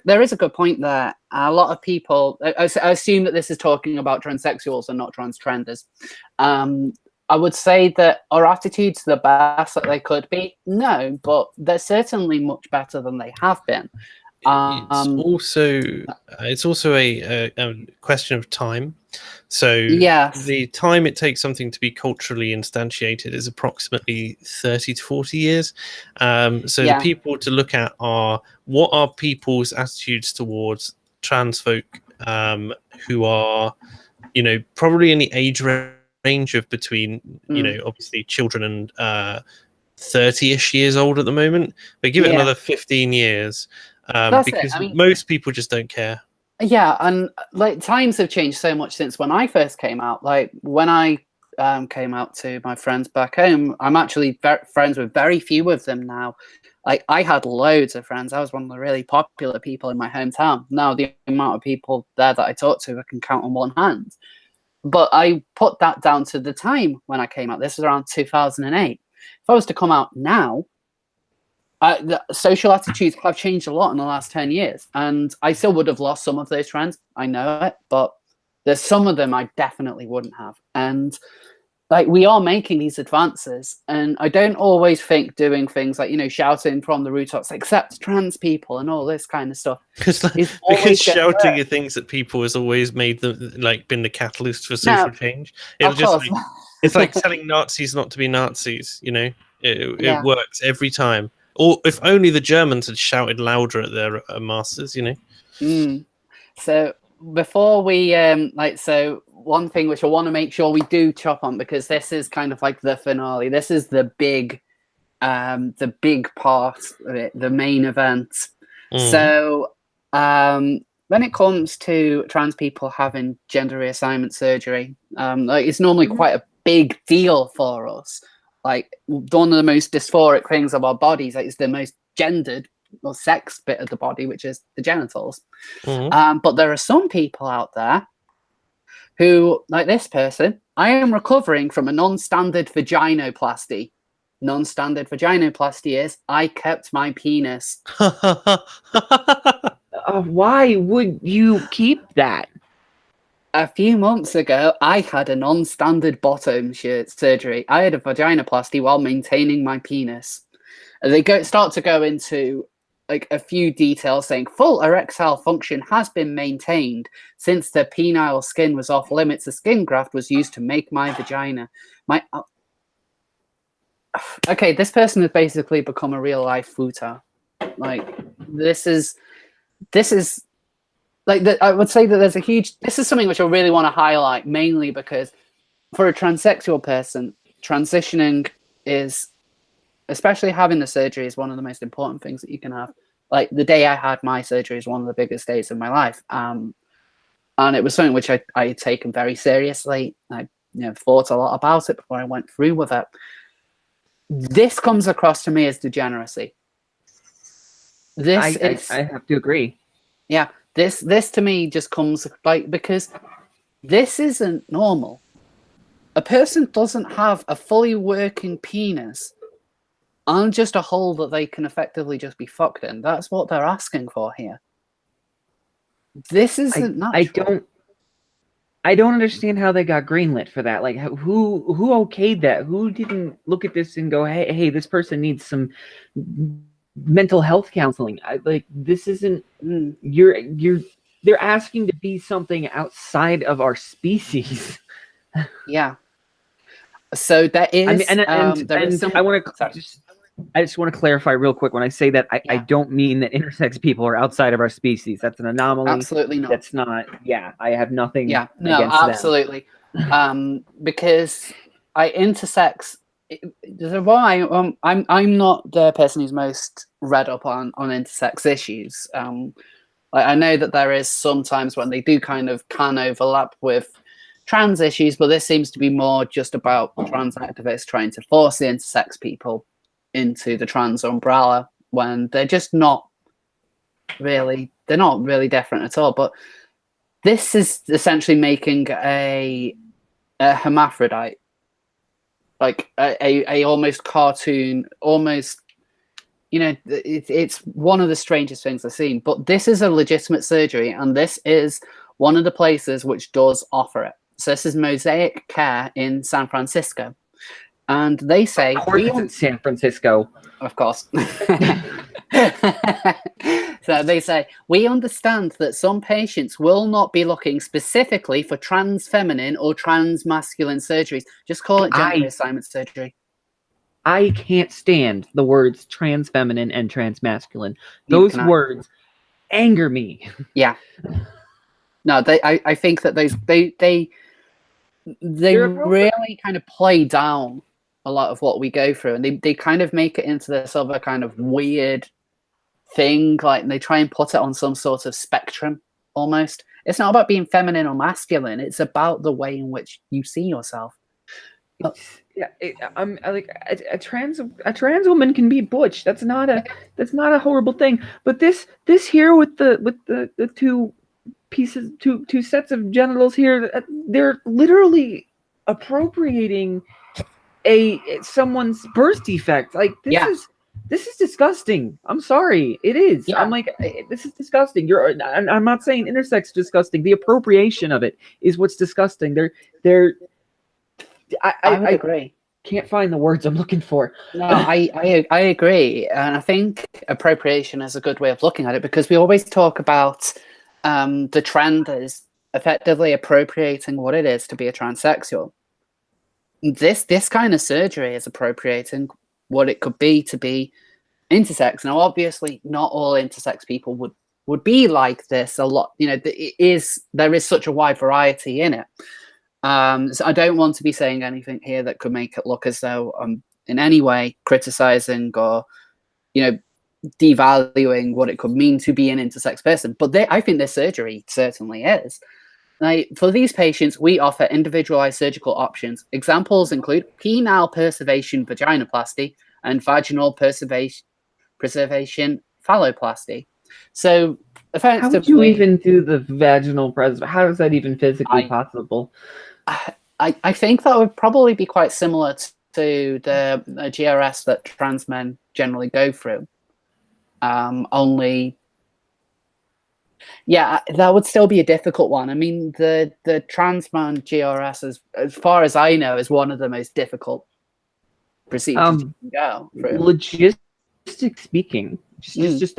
there is a good point there. A lot of people, I assume that this is talking about transsexuals and not transgenders. I would say that our attitudes are the best that they could be. No, but they're certainly much better than they have been. It's also a question of time. So yes. the time it takes something to be culturally instantiated is approximately 30 to 40 years. The people to look at are, what are people's attitudes towards trans folk who are, probably in the age range of between, obviously children and 30-ish years old at the moment, but give it another 15 years. Because most people just don't care. Yeah, and like times have changed so much since when I first came out. Like when I came out to my friends back home, I'm actually friends with very few of them now. Like I had loads of friends. I was one of the really popular people in my hometown. Now the amount of people there that I talk to, I can count on one hand. But I put that down to the time when I came out. This was around 2008. If I was to come out now, the social attitudes have changed a lot in the last 10 years, and I still would have lost some of those friends. I know it, but there's some of them I definitely wouldn't have. And like we are making these advances, and I don't always think doing things like shouting from the rooftops, accept trans people and all this kind of stuff. Because shouting at things at people has always made them been the catalyst for social change. It's like telling Nazis not to be Nazis. It works every time. Or if only the Germans had shouted louder at their masters, So before we one thing which I want to make sure we do chop on, because this is kind of like the finale. This is the big part of it, the main event. So when it comes to trans people having gender reassignment surgery, it's normally quite a big deal for us. Like one of the most dysphoric things of our bodies is the most gendered or sex bit of the body, which is the genitals. But there are some people out there who, like this person, I am recovering from a non-standard vaginoplasty. Non-standard vaginoplasty is I kept my penis. Why would you keep that? A few months ago, I had a non-standard bottom surgery. I had a vaginoplasty while maintaining my penis. They start to go into like a few details saying full erectile function has been maintained since the penile skin was off limits. The skin graft was used to make my vagina. Okay, this person has basically become a real life futa. Like this is. Like I would say that there's this is something which I really want to highlight, mainly because for a transsexual person, transitioning is, especially having the surgery, is one of the most important things that you can have. Like the day I had my surgery is one of the biggest days of my life. And it was something which I had taken very seriously. I thought a lot about it before I went through with it. This comes across to me as degeneracy. I have to agree. Yeah. This to me just comes because this isn't normal. A person doesn't have a fully working penis and just a hole that they can effectively just be fucked in. That's what they're asking for here. This isn't natural. I don't understand how they got greenlit for that. Like who okayed that? Who didn't look at this and go, hey, this person needs some mental health counseling? This isn't they're asking to be something outside of our species. Yeah. So that is I just want to clarify real quick. When I say that, I don't mean that intersex people are outside of our species. That's an anomaly. Absolutely not. That's not. Yeah, I have nothing. Yeah, no, against absolutely. Because intersex. I'm not the person who's most read up on intersex issues. I know that there is sometimes when they do can overlap with trans issues, but this seems to be more just about trans activists trying to force the intersex people into the trans umbrella when they're just not they're not really different at all. But this is essentially making a hermaphrodite, like a almost cartoon, almost, you know, it's one of the strangest things I've seen. But this is a legitimate surgery, and this is one of the places which does offer it. So this is Mosaic Care in San Francisco. And they say, of course it's in San Francisco. Of course. So they say, we understand that some patients will not be looking specifically for trans feminine or trans masculine surgeries. Just call it gender assignment surgery. I can't stand the words trans feminine and trans masculine. Those words anger me. Yeah. No, I think that they really kind of play down a lot of what we go through, and they kind of make it into this other kind of weird thing, like they try and put it on some sort of spectrum almost. It's not about being feminine or masculine, it's about the way in which you see yourself. I'm like a trans woman can be butch. That's not a horrible thing. But this here with the two pieces, two sets of genitals here, they're literally appropriating someone's birth defect. Like this is disgusting. I'm sorry, it is. Yeah. I'm like, this is disgusting. I'm not saying intersex is disgusting. The appropriation of it is what's disgusting. I would agree. Can't find the words I'm looking for. No, I agree, and I think appropriation is a good way of looking at it, because we always talk about the trend is effectively appropriating what it is to be a transsexual. This kind of surgery is appropriating what it could be to be intersex. Now, obviously, not all intersex people would be like this. A lot, you know, there is such a wide variety in it. So I don't want to be saying anything here that could make it look as though I'm in any way criticizing or, you know, devaluing what it could mean to be an intersex person. But I think this surgery certainly is. Now, for these patients, we offer individualized surgical options. Examples include penile preservation vaginoplasty and vaginal preservation phalloplasty. So, effectively, how would you even do the vaginal preservation? How is that even physically possible? I think that would probably be quite similar to the GRS that trans men generally go through. Only, yeah, that would still be a difficult one. I mean, the trans man GRS, as far as I know, is one of the most difficult procedures you can go through. Logistic speaking,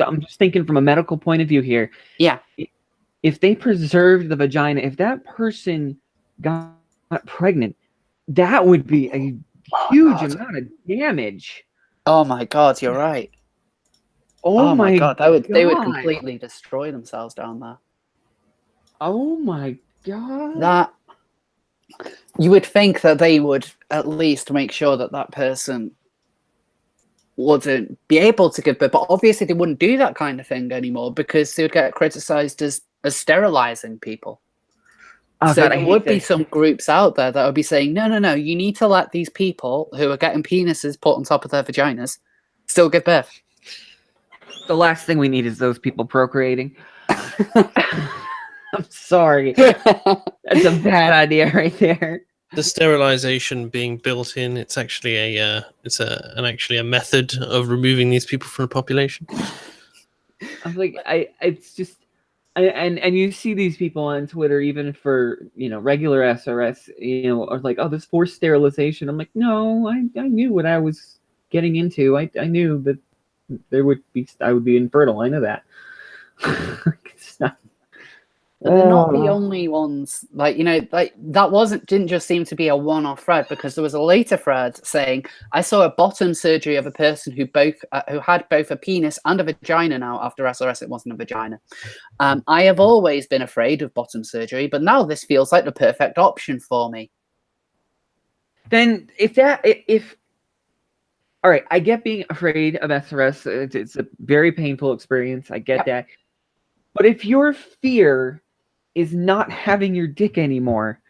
I'm just thinking from a medical point of view here. Yeah. If they preserved the vagina, if that person got pregnant, that would be a huge amount of damage. Oh my God, you're right. Oh my God, they would completely destroy themselves down there. Oh my God. That you would think that they would at least make sure that that person wouldn't be able to give birth, but obviously they wouldn't do that kind of thing anymore because they would get criticized as sterilizing people. So there would be some groups out there that would be saying, no, you need to let these people who are getting penises put on top of their vaginas still give birth. The last thing we need is those people procreating. I'm sorry. That's a bad idea right there. The sterilization being built in, it's actually a method of removing these people from the population. I'm like, it's just, and you see these people on Twitter, even for, you know, regular SRS, you know, are like, oh, this forced sterilization. I'm like, no, I knew what I was getting into. I knew that I would be infertile. I know that. It's not. They're not the only ones. Like, you know, like that didn't just seem to be a one-off thread, because there was a later thread saying, I saw a bottom surgery of a person who had both a penis and a vagina. Now, after SRS, it wasn't a vagina. I have always been afraid of bottom surgery, but now this feels like the perfect option for me. Then all right, I get being afraid of SRS. It's a very painful experience. I get that. But if your fear is not having your dick anymore,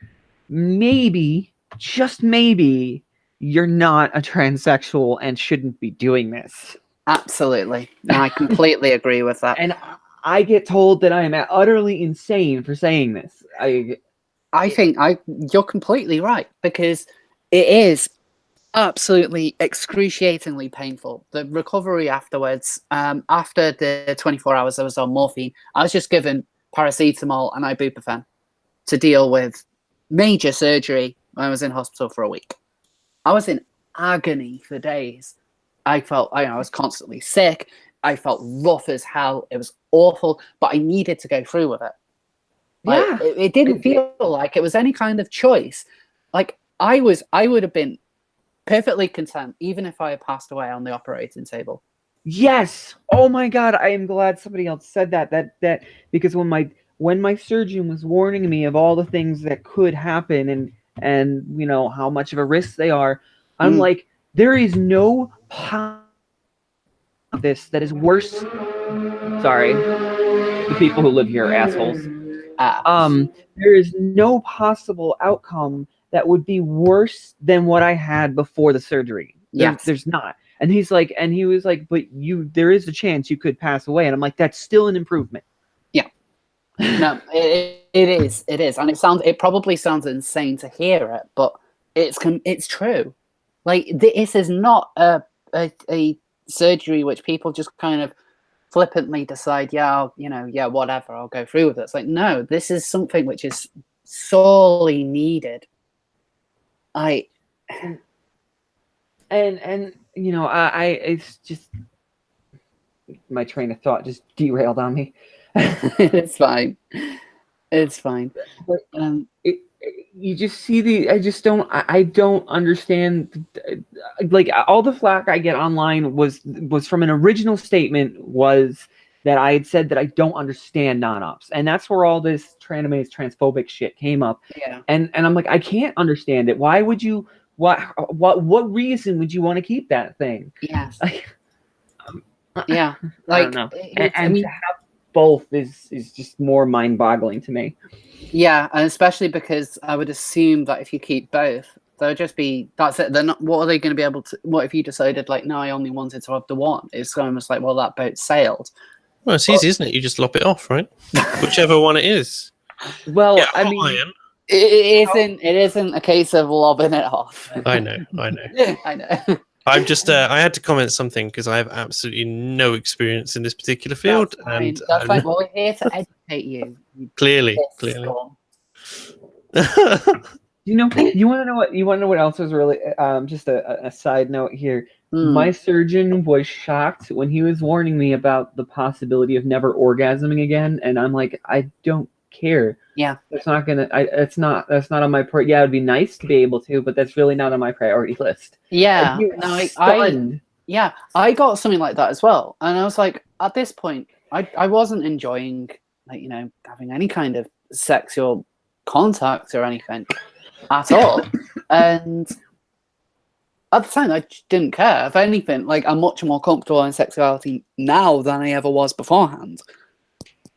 maybe, just maybe, you're not a transsexual and shouldn't be doing this. Absolutely. No, I completely agree with that. And I get told that I am utterly insane for saying this. I think you're completely right, because it is absolutely excruciatingly painful. The recovery afterwards, after the 24 hours I was on morphine, I was just given paracetamol and ibuprofen to deal with major surgery when I was in hospital for a week. I was in agony for days. I was constantly sick. I felt rough as hell. It was awful, but I needed to go through with it. Like, Yeah. it didn't feel like it was any kind of choice. Like, I would have been perfectly content even if I had passed away on the operating table. Yes. Oh my God. I am glad somebody else said that. That because when my surgeon was warning me of all the things that could happen and you know how much of a risk they are, I'm like, there is no this that is worse. Sorry, the people who live here are assholes. There is no possible outcome that would be worse than what I had before the surgery. There's not. And he was like, but there is a chance you could pass away. And I'm like, that's still an improvement. Yeah. No, it is, and it probably sounds insane to hear it, but it's true. Like, this is not a surgery which people just kind of flippantly decide, whatever, I'll go through with it. It's like, no, this is something which is sorely needed. And you know, it's just my train of thought just derailed on me. It's fine. But you just see I don't understand. Like, all the flack I get online was from an original statement was that I had said that I don't understand non-ops, and that's where all this Tranime's transphobic shit came up. Yeah. And I'm like, I can't understand it. Why would you? What reason would you want to keep that thing? Yes. Yeah. Like, I don't know. And to have both is just more mind-boggling to me. Yeah, and especially because I would assume that if you keep both, they'll just be, that's it. They're not. What are they going to be able to? What if you decided, like, no, I only wanted to have the one? It's almost like, well, that boat sailed. Well, it's easy, isn't it? You just lop it off, right? Whichever one it is. Well, yeah, I mean, it isn't a case of lobbing it off. I know. I know. I'm just. I had to comment something because I have absolutely no experience in this particular field, that's fine. Well, we're here to educate you. Clearly. You want to know what else was really just a side note here. My surgeon was shocked when he was warning me about the possibility of never orgasming again, and I'm like, I don't care. Yeah, that's not on my yeah, it'd be nice to be able to, but that's really not on my priority list. Yeah, I got something like that as well, and I was like, at this point, I wasn't enjoying, like, you know, having any kind of sexual contact or anything at all, and at the time I just didn't care. If anything, like, I'm much more comfortable in sexuality now than I ever was beforehand.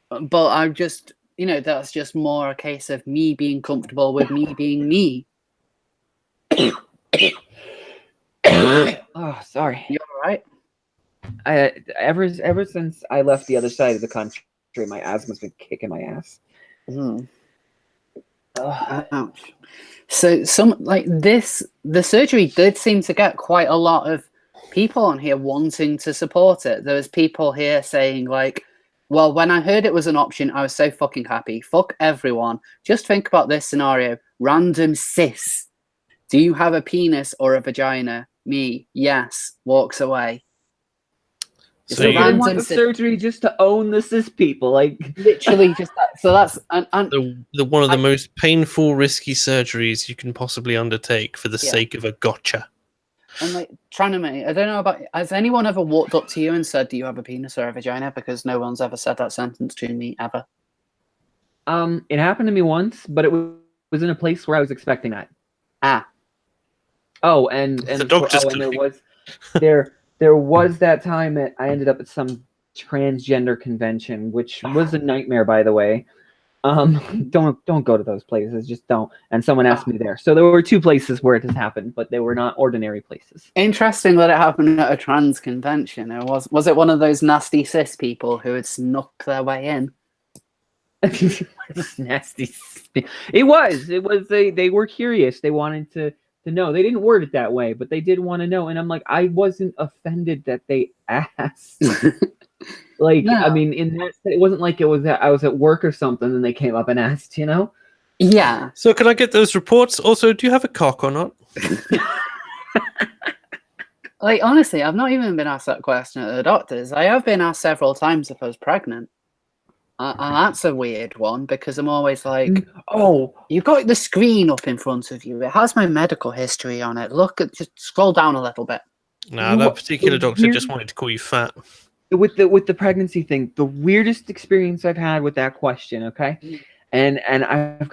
But I'm just, you know, that's just more a case of me being comfortable with me being me. Oh, sorry. You all right? Ever since I left the other side of the country, my asthma's been kicking my ass. Ouch. So the surgery did seem to get quite a lot of people on here wanting to support it. There was people here saying, like, well, when I heard it was an option, I was so fucking happy. Fuck everyone. Just think about this scenario. Random cis. Do you have a penis or a vagina? Me. Yes. Walks away. So you want the surgery just to own the cis people, like literally just that. So that's the one of the most painful, risky surgeries you can possibly undertake for the sake of a gotcha. And, like, Tranime, I don't know about, has anyone ever walked up to you and said, do you have a penis or a vagina? Because no one's ever said that sentence to me ever. It happened to me once, but it was in a place where I was expecting that. Oh, and the doctor's there was that time that I ended up at some transgender convention, which was a nightmare, by the way. Don't go to those places. Just don't. And someone asked me there. So there were 2 places where it has happened, but they were not ordinary places. Interesting that it happened at a trans convention. Or was it one of those nasty cis people who had snuck their way in? Nasty. It was. They were curious. They wanted to know. They didn't word it that way, but they did want to know. And I'm like, I wasn't offended that they asked. Like, No. I mean, in that, it wasn't like it was that I was at work or something and they came up and asked, you know? Yeah. So can I get those reports? Also, do you have a cock or not? Like, honestly, I've not even been asked that question at the doctors. I have been asked several times if I was pregnant. And that's a weird one because I'm always like, oh, you've got the screen up in front of you. It has my medical history on it. Look, just scroll down a little bit. No, that particular doctor just wanted to call you fat. With the pregnancy thing, the weirdest experience I've had with that question, okay? And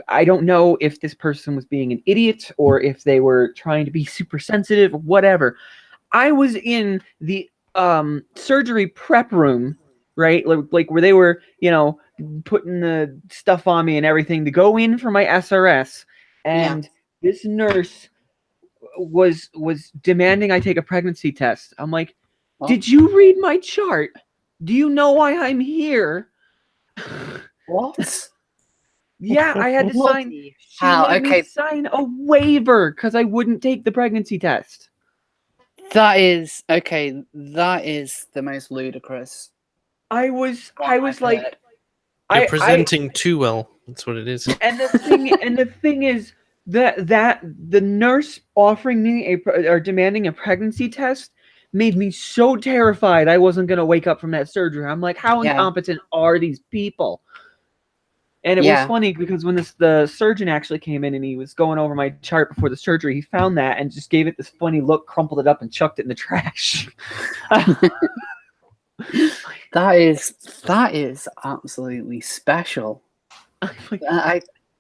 I don't know if this person was being an idiot or if they were trying to be super sensitive or whatever. I was in the surgery prep room, right? Like where they were, you know, putting the stuff on me and everything to go in for my SRS. And this nurse was demanding I take a pregnancy test. I'm like, did you read my chart? Do you know why I'm here? What? Yeah, I had to sign. She made me sign a waiver because I wouldn't take the pregnancy test. That is okay. That is the most ludicrous. I was like, you're presenting too well. That's what it is. And the thing is that the nurse offering me or demanding a pregnancy test made me so terrified I wasn't going to wake up from that surgery. I'm like, how incompetent are these people? And it was funny because when the surgeon actually came in and he was going over my chart before the surgery, he found that and just gave it this funny look, crumpled it up, and chucked it in the trash. That is absolutely special.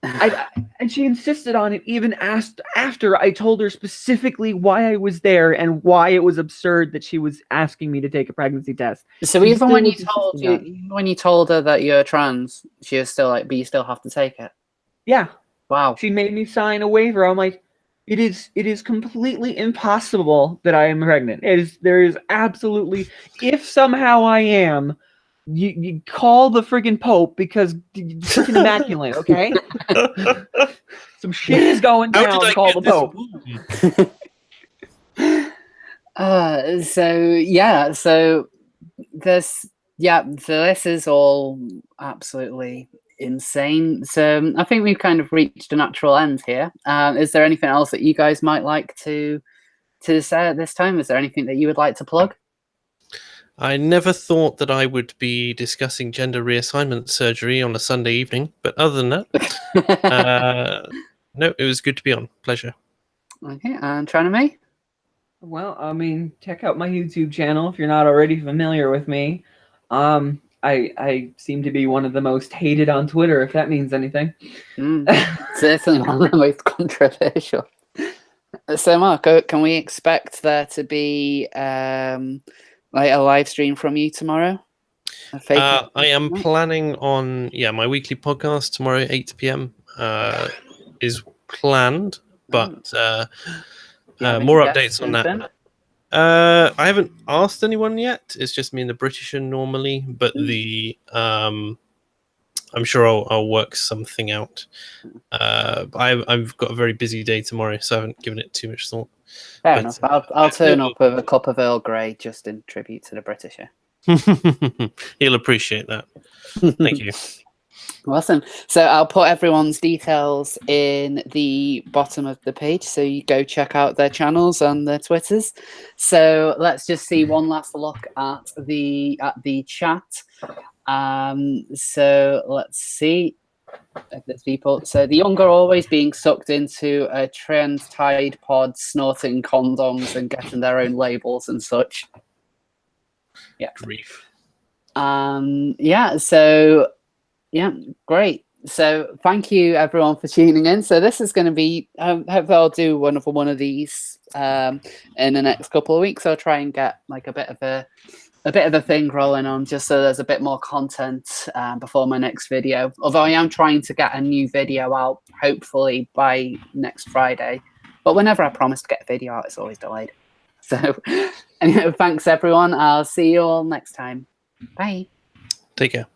And she insisted on it even after I told her specifically why I was there and why it was absurd that she was asking me to take a pregnancy test. So even when you told her that you're trans, she was still like, but you still have to take it. Yeah. Wow. She made me sign a waiver. I'm like, it is completely impossible that I am pregnant. There is absolutely, if somehow I am, you call the friggin' Pope because it's freaking immaculate, okay? Some shit is going down. Call the Pope. So this is all absolutely insane. So I think we've kind of reached a natural end here. Is there anything else that you guys might like to say at this time? Is there anything that you would like to plug? I never thought that I would be discussing gender reassignment surgery on a Sunday evening, but other than that, no, it was good to be on. Pleasure. Okay, and Tranime? Well, I mean, check out my YouTube channel if you're not already familiar with me. I seem to be one of the most hated on Twitter, if that means anything. Certainly one of the most controversial. So, Mark, can we expect there to be like a live stream from you tomorrow? I am planning on my weekly podcast tomorrow, 8 p.m. Is planned, but more updates on that. I haven't asked anyone yet. It's just me and the Britisher normally, but I'm sure I'll work something out. I've got a very busy day tomorrow, so I haven't given it too much thought. Fair enough. I'll turn up with a cup of Earl Grey just in tribute to the Britisher. He'll appreciate that. Thank you. Awesome. So I'll put everyone's details in the bottom of the page, so you go check out their channels and their Twitters. So let's just see one last look at the chat. So let's see if there's people. So the young are always being sucked into a trend Tide pod, snorting condoms and getting their own labels and such. Yeah. Grief. Yeah, great. So thank you everyone for tuning in. So this is going to be, hopefully I'll do one of these in the next couple of weeks. I'll try and get like a bit of a a bit of a thing rolling on, just so there's a bit more content before my next video. Although I am trying to get a new video out, hopefully by next Friday. But whenever I promise to get a video out, it's always delayed. So anyway, thanks everyone. I'll see you all next time. Bye. Take care.